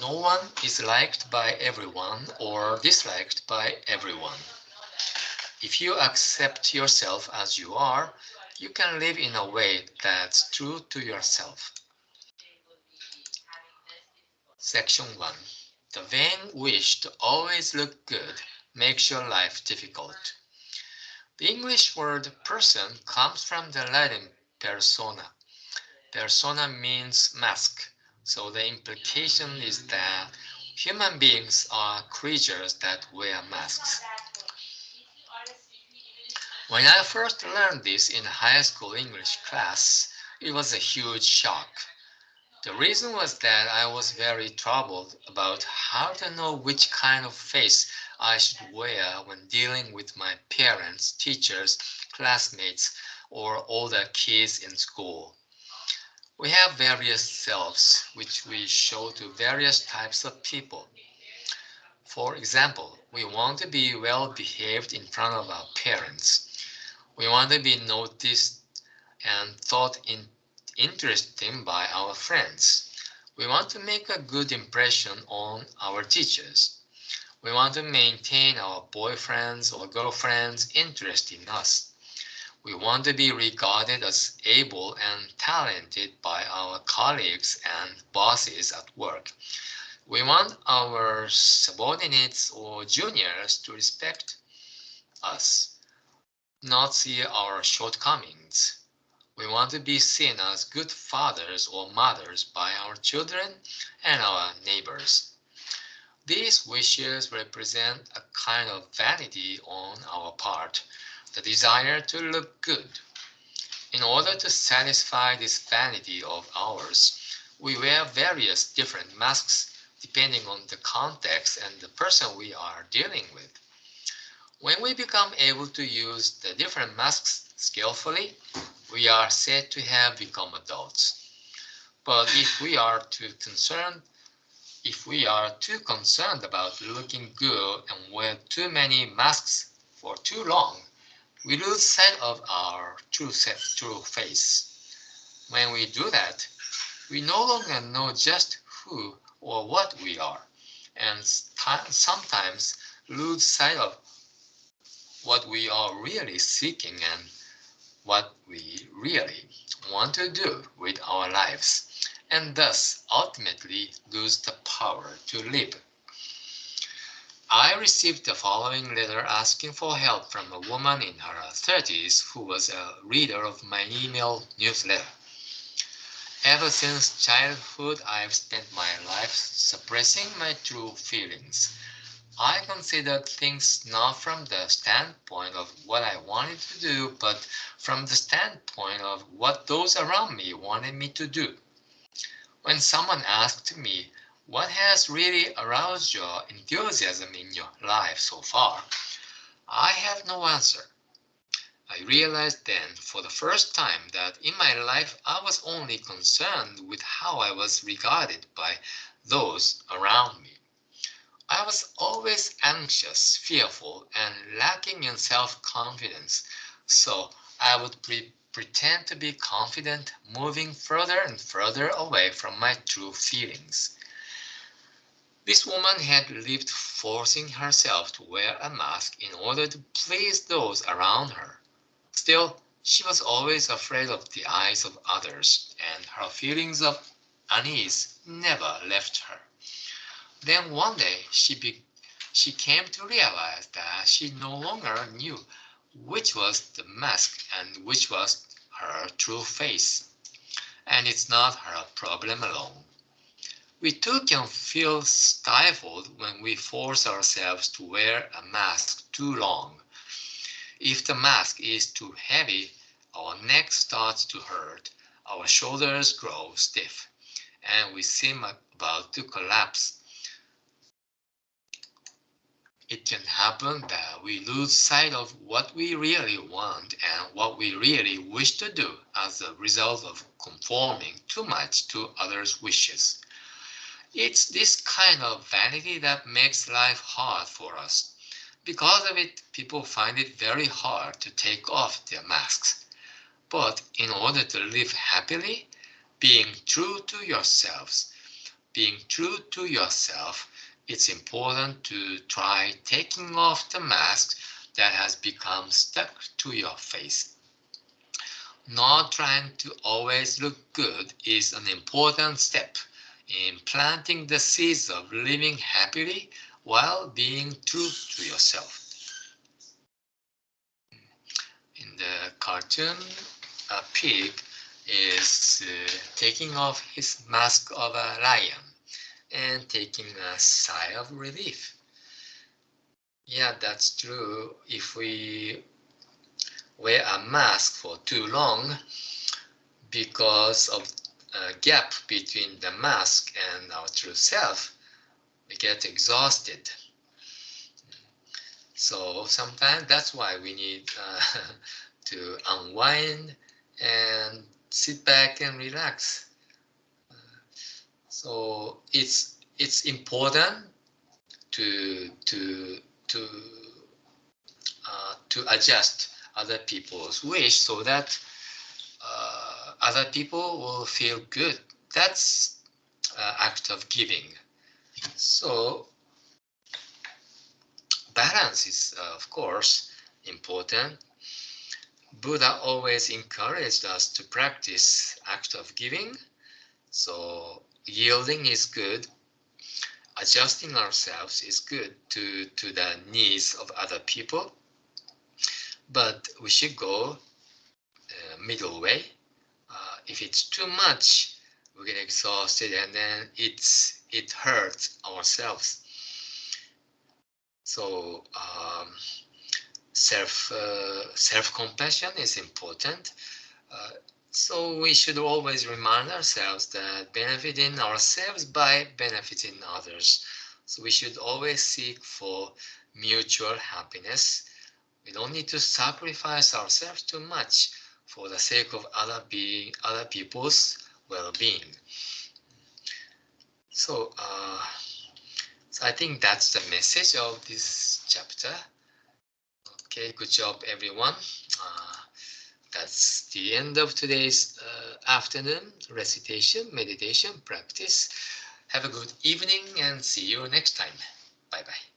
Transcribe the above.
No one is liked by everyone or disliked by everyone. If you accept yourself as you are, you can live in a way that's true to yourself. Section 1. The vain wish to always look good makes your life difficult. The English word person comes from the Latin persona. Persona means mask, so the implication is that human beings are creatures that wear masks. When I first learned this in high school English class, it was a huge shock. The reason was that I was very troubled about how to know which kind of face I should wear when dealing with my parents, teachers, classmates, or all the kids in school. We have various selves which we show to various types of people. For example, we want to be well behaved in front of our parents. We want to be noticed and thought interesting by our friends. We want to make a good impression on our teachers. We want to maintain our boyfriends or girlfriends' interest in us. We want to be regarded as able and talented by our colleagues and bosses at work. We want our subordinates or juniors to respect us, not see our shortcomings. We want to be seen as good fathers or mothers by our children and our neighbors. These wishes represent a kind of vanity on our part, the desire to look good. In order to satisfy this vanity of ours, we wear various different masks depending on the context and the person we are dealing with. When we become able to use the different masks skillfully, we are said to have become adults. But if we are too concerned about looking good and wear too many masks for too long, we lose sight of our true face. When we do that, we no longer know just who or what we are, and sometimes lose sight of what we are really seeking and what we really want to do with our lives, and thus ultimately lose the power to live. I received the following letter asking for help from a woman in her 30s who was a reader of my email newsletter. Ever since childhood, I've spent my life suppressing my true feelings. I considered things not from the standpoint of what I wanted to do, but from the standpoint of what those around me wanted me to do. When someone asked me, what has really aroused your enthusiasm in your life so far? I had no answer. I realized then for the first time that in my life I was only concerned with how I was regarded by those around me. I was always anxious, fearful, and lacking in self-confidence, so I would pretend to be confident, moving further and further away from my true feelings. This woman had lived forcing herself to wear a mask in order to please those around her. Still, she was always afraid of the eyes of others, and her feelings of unease never left her. Then one day she came to realize that she no longer knew which was the mask and which was her true face. And it's not her problem alone. We too can feel stifled when we force ourselves to wear a mask too long. If the mask is too heavy, our neck starts to hurt, our shoulders grow stiff, and we seem about to collapse. It can happen that we lose sight of what we really want and what we really wish to do as a result of conforming too much to others' wishes. It's this kind of vanity that makes life hard for us. Because of it, people find it very hard to take off their masks. But in order to live happily, being true to yourselves, being true to yourself, it's important to try taking off the mask that has become stuck to your face. Not trying to always look good is an important step in planting the seeds of living happily while being true to yourself. In the cartoon, a pig is taking off his mask of a lion and taking a sigh of relief. Yeah, that's true. If we wear a mask for too long because of a gap between the mask and our true self, we get exhausted. So sometimes that's why we need to unwind and sit back and relax. So it's important to adjust other people's wish so that other people will feel good. That's act of giving. So balance is of course important. Buddha always encouraged us to practice act of giving. So yielding is good. Adjusting ourselves is good to the needs of other people. But we should go middle way. If it's too much, we get exhausted and then it hurts ourselves. So self-compassion is important. So we should always remind ourselves that benefiting ourselves by benefiting others. So we should always seek for mutual happiness. We don't need to sacrifice ourselves too much for the sake of other people's well-being. So I think that's the message of this chapter. Okay, good job, everyone. That's the end of today's afternoon recitation, meditation practice. Have a good evening and see you next time. Bye-bye.